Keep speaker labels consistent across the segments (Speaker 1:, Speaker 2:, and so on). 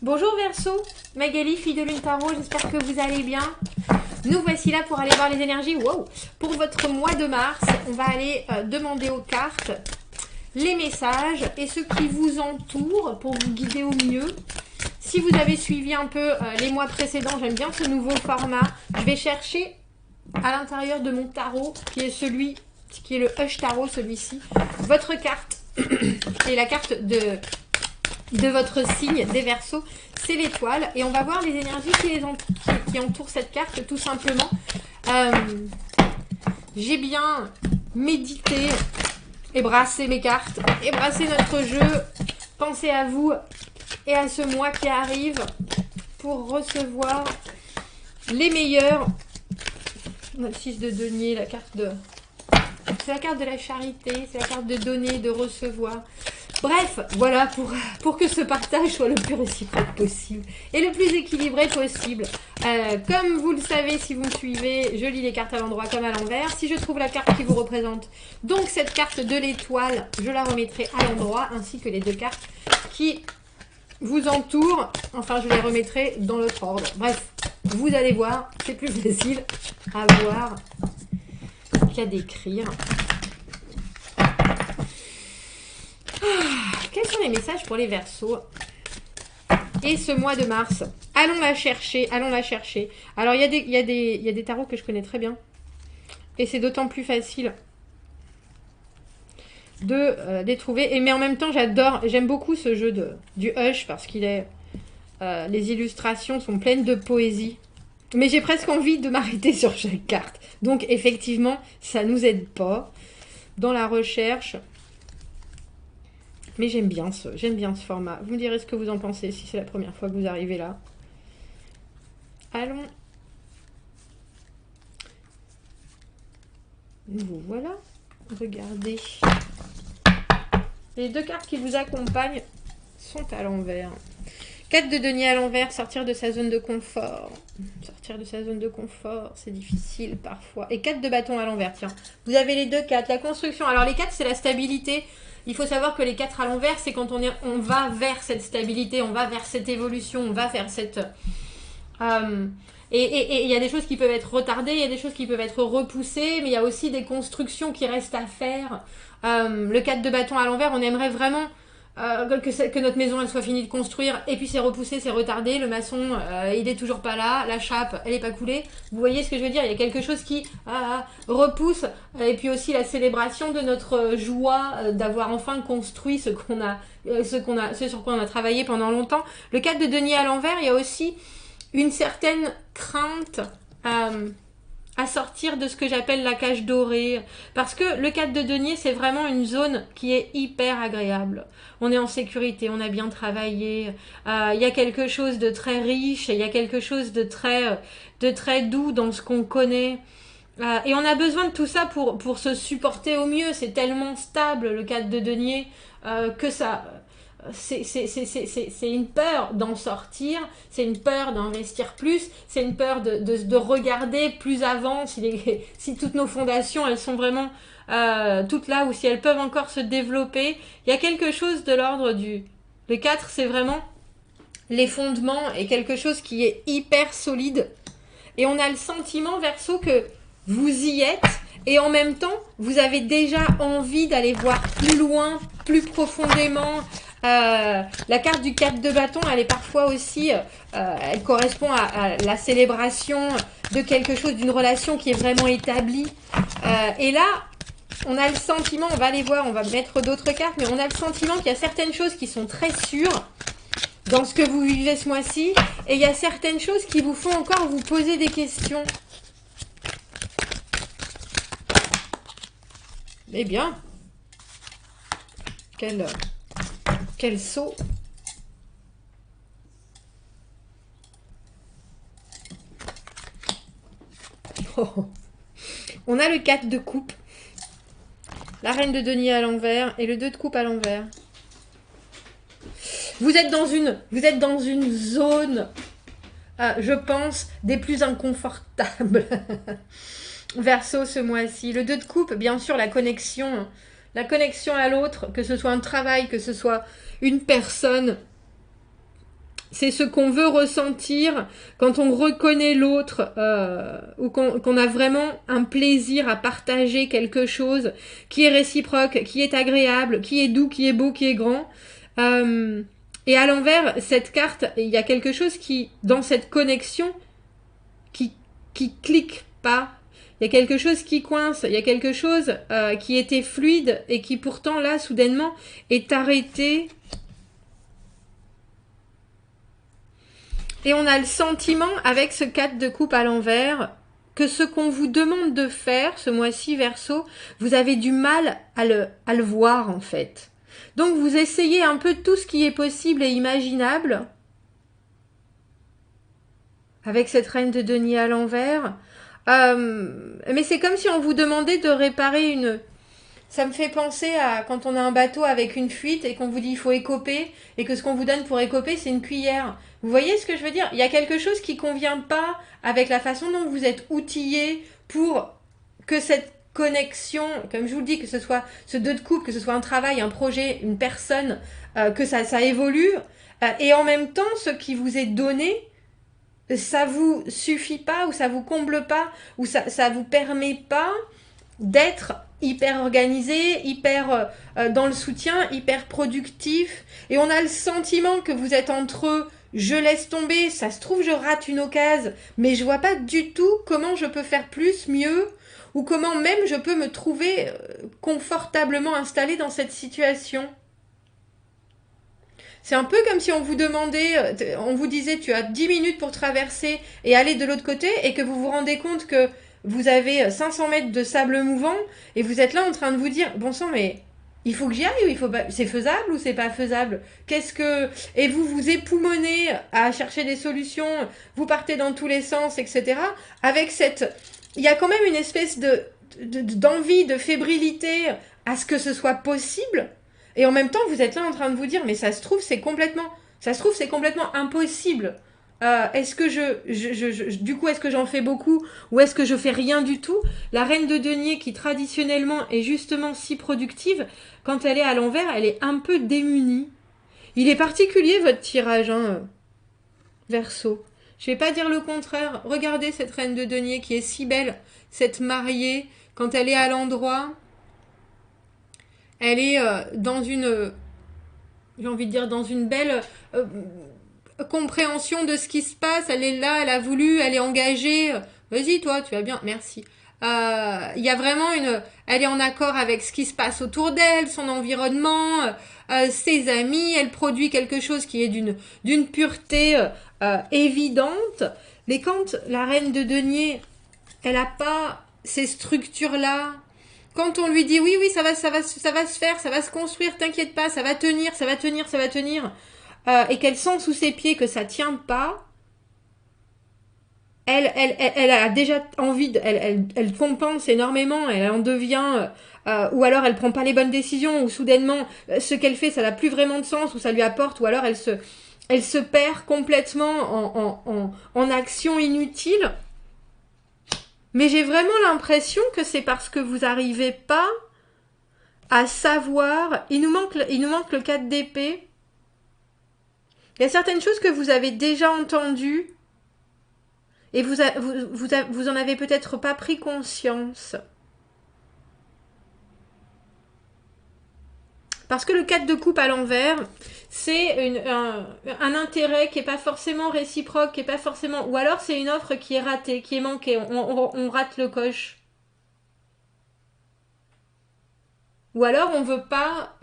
Speaker 1: Bonjour Verseau, Magali, fille de Lune Tarot, j'espère que vous allez bien. Nous voici là pour aller voir les énergies. Wow. Pour votre mois de mars, on va aller demander aux cartes les messages et ceux qui vous entourent pour vous guider au mieux. Si vous avez suivi un peu les mois précédents, j'aime bien ce nouveau format. Je vais chercher à l'intérieur de mon tarot, qui est le Hush Tarot, celui-ci, votre carte et la carte de votre signe des Verseaux, c'est l'étoile. Et on va voir les énergies qui entourent cette carte, tout simplement. J'ai bien médité et brassé mes cartes, et brassé notre jeu. Pensez à vous et à ce mois qui arrive pour recevoir les meilleurs. Notre 6 de denier, la carte de... C'est la carte de la charité, c'est la carte de donner, de recevoir. Bref, voilà, pour que ce partage soit le plus réciproque possible et le plus équilibré possible. Comme vous le savez, si vous me suivez, je lis les cartes à l'endroit comme à l'envers. Si je trouve la carte qui vous représente, donc cette carte de l'étoile, je la remettrai à l'endroit, ainsi que les deux cartes qui vous entourent. Enfin, je les remettrai dans l'autre ordre. Bref, vous allez voir, c'est plus facile à voir qu'à décrire. Quels sont les messages pour les Verseaux et ce mois de mars? Allons la chercher, allons la chercher. Alors, il y a des tarots que je connais très bien. Et c'est d'autant plus facile de les trouver. Mais en même temps, j'aime beaucoup ce jeu du Hush parce qu'il est... les illustrations sont pleines de poésie. Mais j'ai presque envie de m'arrêter sur chaque carte. Donc, effectivement, ça nous aide pas dans la recherche. Mais j'aime bien ce format. Vous me direz ce que vous en pensez si c'est la première fois que vous arrivez là. Allons. Vous voilà. Regardez. Les deux cartes qui vous accompagnent sont à l'envers. 4 de denier à l'envers, sortir de sa zone de confort. Sortir de sa zone de confort, c'est difficile parfois. Et 4 de bâton à l'envers, tiens. Vous avez les deux 4, la construction. Alors les 4, c'est la stabilité. Il faut savoir que les 4 à l'envers, c'est quand on va vers cette stabilité, on va vers cette évolution, on va vers cette... et il y a des choses qui peuvent être retardées, il y a des choses qui peuvent être repoussées, mais il y a aussi des constructions qui restent à faire. Le 4 de bâton à l'envers, on aimerait vraiment que notre maison elle soit finie de construire, et puis c'est repoussé, c'est retardé, le maçon il est toujours pas là, la chape elle est pas coulée. Vous voyez ce que je veux dire? Il y a quelque chose qui repousse, et puis aussi la célébration de notre joie d'avoir enfin construit ce sur quoi on a travaillé pendant longtemps. Le 4 de denier à l'envers, il y a aussi une certaine crainte à sortir de ce que j'appelle la cage dorée. Parce que le 4 de denier, c'est vraiment une zone qui est hyper agréable. On est en sécurité, on a bien travaillé. Il y a quelque chose de très riche, il y a quelque chose de très doux dans ce qu'on connaît. Et on a besoin de tout ça pour se supporter au mieux. C'est tellement stable, le 4 de denier, que ça... C'est une peur d'en sortir, c'est une peur d'investir plus, c'est une peur de regarder plus avant si toutes nos fondations elles sont vraiment toutes là, ou si elles peuvent encore se développer. Il y a quelque chose de l'ordre du... Le 4, c'est vraiment les fondements et quelque chose qui est hyper solide. Et on a le sentiment, Verseau, que vous y êtes, et en même temps, vous avez déjà envie d'aller voir plus loin, plus profondément. La carte du 4 de bâton, elle est parfois aussi, elle correspond à la célébration de quelque chose, d'une relation qui est vraiment établie. Et là, on a le sentiment, on va aller voir, on va mettre d'autres cartes, mais on a le sentiment qu'il y a certaines choses qui sont très sûres dans ce que vous vivez ce mois-ci, et il y a certaines choses qui vous font encore vous poser des questions. Eh bien, quel saut! Oh. On a le 4 de coupe, la reine de denier à l'envers et le 2 de coupe à l'envers. Vous êtes dans une zone, je pense, des plus inconfortables. Verseau ce mois-ci. Le 2 de coupe, bien sûr, la connexion à l'autre, que ce soit un travail, que ce soit une personne, c'est ce qu'on veut ressentir quand on reconnaît l'autre ou qu'on a vraiment un plaisir à partager quelque chose qui est réciproque, qui est agréable, qui est doux, qui est beau, qui est grand. Et à l'envers, cette carte, il y a quelque chose qui, dans cette connexion, qui clique pas. Il y a quelque chose qui coince, il y a quelque chose qui était fluide et qui pourtant là, soudainement, est arrêté. Et on a le sentiment, avec ce 4 de coupe à l'envers, que ce qu'on vous demande de faire ce mois-ci, Verseau, vous avez du mal à le voir en fait. Donc vous essayez un peu tout ce qui est possible et imaginable, avec cette reine de denier à l'envers. Mais c'est comme si on vous demandait de réparer une... Ça me fait penser à quand on a un bateau avec une fuite et qu'on vous dit il faut écoper et que ce qu'on vous donne pour écoper c'est une cuillère. Vous voyez ce que je veux dire? Il y a quelque chose qui convient pas avec la façon dont vous êtes outillé pour que cette connexion, comme je vous le dis, que ce soit ce 2 de coupe, que ce soit un travail, un projet, une personne, que ça évolue. Et en même temps, ce qui vous est donné, ça vous suffit pas ou ça vous comble pas ou ça vous permet pas d'être hyper organisé, hyper dans le soutien, hyper productif. Et on a le sentiment que vous êtes entre je laisse tomber, ça se trouve je rate une occasion, mais je vois pas du tout comment je peux faire plus, mieux, ou comment même je peux me trouver confortablement installé dans cette situation. C'est un peu comme si on vous demandait, on vous disait tu as 10 minutes pour traverser et aller de l'autre côté et que vous vous rendez compte que vous avez 500 mètres de sable mouvant et vous êtes là en train de vous dire bon sang mais il faut que j'y aille ou il faut pas, c'est faisable ou c'est pas faisable, qu'est-ce que, et vous vous époumonez à chercher des solutions, vous partez dans tous les sens etc. Avec cette, il y a quand même une espèce d'envie, de fébrilité à ce que ce soit possible. Et en même temps, vous êtes là en train de vous dire, mais ça se trouve, c'est complètement impossible. Est-ce que du coup, est-ce que j'en fais beaucoup ou est-ce que je fais rien du tout? La reine de denier, qui traditionnellement est justement si productive, quand elle est à l'envers, elle est un peu démunie. Il est particulier votre tirage, hein, Verseau. Je vais pas dire le contraire. Regardez cette reine de denier qui est si belle, cette mariée, quand elle est à l'endroit. Elle est dans une, j'ai envie de dire, dans une belle compréhension de ce qui se passe. Elle est là, elle a voulu, elle est engagée. Vas-y, toi, tu vas bien, merci. Il y a vraiment elle est en accord avec ce qui se passe autour d'elle, son environnement, ses amis. Elle produit quelque chose qui est d'une pureté évidente. Mais quand la reine de denier, elle n'a pas ces structures-là, quand on lui dit oui, ça va se faire, ça va se construire, t'inquiète pas, ça va tenir, et qu'elle sent sous ses pieds que ça tient pas, elle a déjà envie, elle compense énormément, elle en devient, ou alors elle prend pas les bonnes décisions, ou soudainement ce qu'elle fait ça n'a plus vraiment de sens, ou ça lui apporte, ou alors elle se perd complètement en actions inutiles. Mais j'ai vraiment l'impression que c'est parce que vous n'arrivez pas à savoir. Il nous manque le 4 d'épée. Il y a certaines choses que vous avez déjà entendues et vous en avez peut-être pas pris conscience. Parce que le 4 de coupe à l'envers, c'est un intérêt qui n'est pas forcément réciproque, qui est pas forcément... Ou alors c'est une offre qui est ratée, qui est manquée, on rate le coche. Ou alors on ne veut pas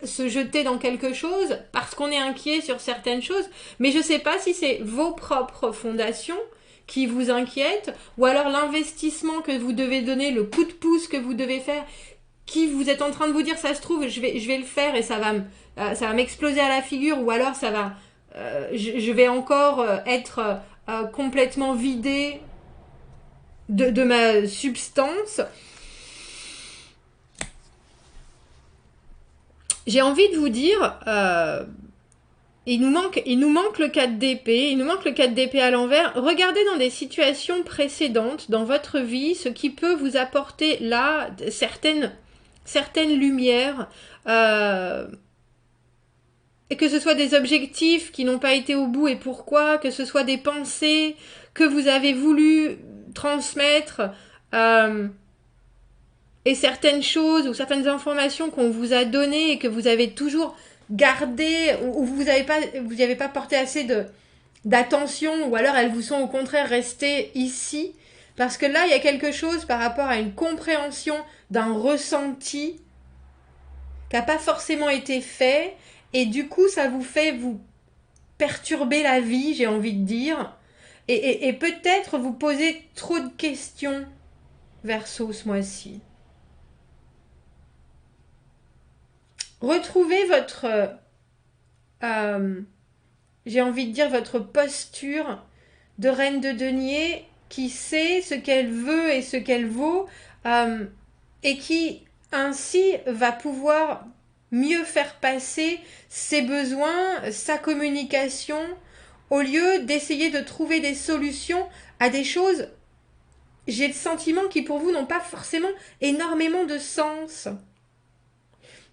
Speaker 1: se jeter dans quelque chose parce qu'on est inquiet sur certaines choses. Mais je ne sais pas si c'est vos propres fondations qui vous inquiètent, ou alors l'investissement que vous devez donner, le coup de pouce que vous devez faire, qui vous êtes en train de vous dire ça se trouve je vais le faire et ça va m'exploser à la figure, ou alors ça va je vais encore être complètement vidé de ma substance. J'ai envie de vous dire il nous manque le 4 d'épée, il nous manque le 4 d'épée à l'envers. Regardez dans des situations précédentes dans votre vie ce qui peut vous apporter là certaines lumières. et que ce soit des objectifs qui n'ont pas été au bout et pourquoi, que ce soit des pensées que vous avez voulu transmettre, et certaines choses ou certaines informations qu'on vous a données et que vous avez toujours gardées ou vous n'y avez pas porté assez d'attention, ou alors elles vous sont au contraire restées ici, parce que là il y a quelque chose par rapport à une compréhension d'un ressenti qui n'a pas forcément été fait, et du coup ça vous fait vous perturber la vie, j'ai envie de dire, et peut-être vous poser trop de questions, Verseau, ce mois-ci. Retrouvez votre, j'ai envie de dire, votre posture de reine de denier qui sait ce qu'elle veut et ce qu'elle vaut, et qui ainsi va pouvoir mieux faire passer ses besoins, sa communication, au lieu d'essayer de trouver des solutions à des choses, j'ai le sentiment, qui pour vous n'ont pas forcément énormément de sens.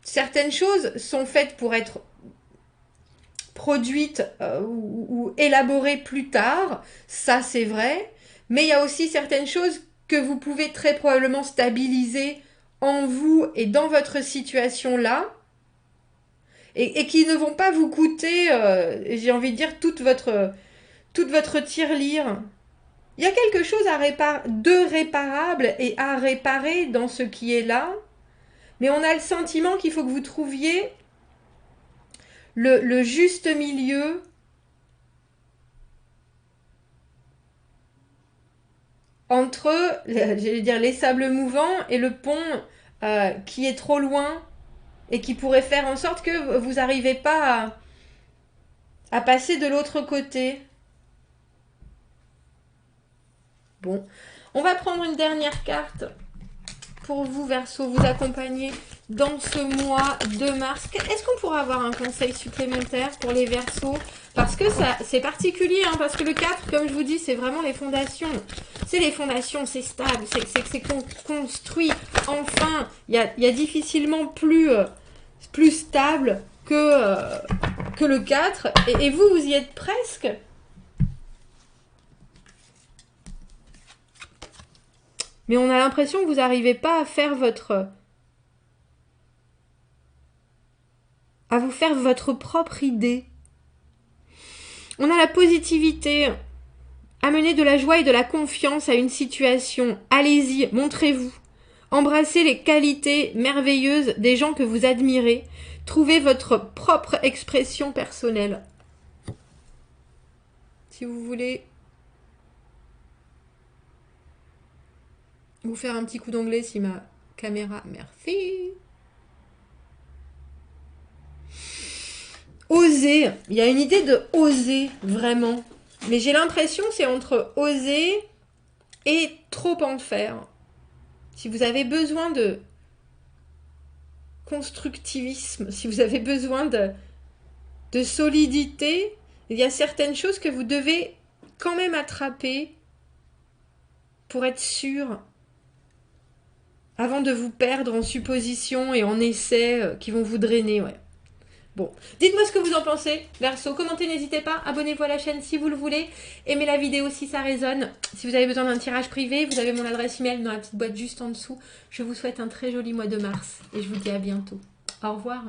Speaker 1: Certaines choses sont faites pour être produites ou élaborées plus tard, ça c'est vrai, mais il y a aussi certaines choses que vous pouvez très probablement stabiliser en vous et dans votre situation là, et qui ne vont pas vous coûter, j'ai envie de dire, toute votre tirelire. Il y a quelque chose de réparable et à réparer dans ce qui est là, mais on a le sentiment qu'il faut que vous trouviez le juste milieu entre, j'allais dire, les sables mouvants et le pont qui est trop loin et qui pourrait faire en sorte que vous n'arrivez pas à passer de l'autre côté. Bon, on va prendre une dernière carte pour vous, Verseau, vous accompagner dans ce mois de mars. Est-ce qu'on pourra avoir un conseil supplémentaire pour les Verseaux? Parce que ça, c'est particulier, hein, parce que le 4, comme je vous dis, c'est vraiment les fondations. C'est les fondations, c'est stable, c'est construit. Enfin, il y a difficilement plus stable que le 4. Et vous y êtes presque. Mais on a l'impression que vous n'arrivez pas à faire à vous faire votre propre idée. On a la positivité, amener de la joie et de la confiance à une situation. Allez-y, montrez-vous. Embrassez les qualités merveilleuses des gens que vous admirez. Trouvez votre propre expression personnelle. Si vous voulez vous faire un petit coup d'anglais, si ma caméra... Merci. Oser. Il y a une idée de oser, vraiment. Mais j'ai l'impression que c'est entre oser et trop en faire. Si vous avez besoin de constructivisme, si vous avez besoin de solidité, il y a certaines choses que vous devez quand même attraper pour être sûr, avant de vous perdre en suppositions et en essais qui vont vous drainer, ouais. Bon, dites-moi ce que vous en pensez, Verseau, commentez, n'hésitez pas, abonnez-vous à la chaîne si vous le voulez, aimez la vidéo si ça résonne, si vous avez besoin d'un tirage privé, vous avez mon adresse email dans la petite boîte juste en dessous. Je vous souhaite un très joli mois de mars et je vous dis à bientôt. Au revoir.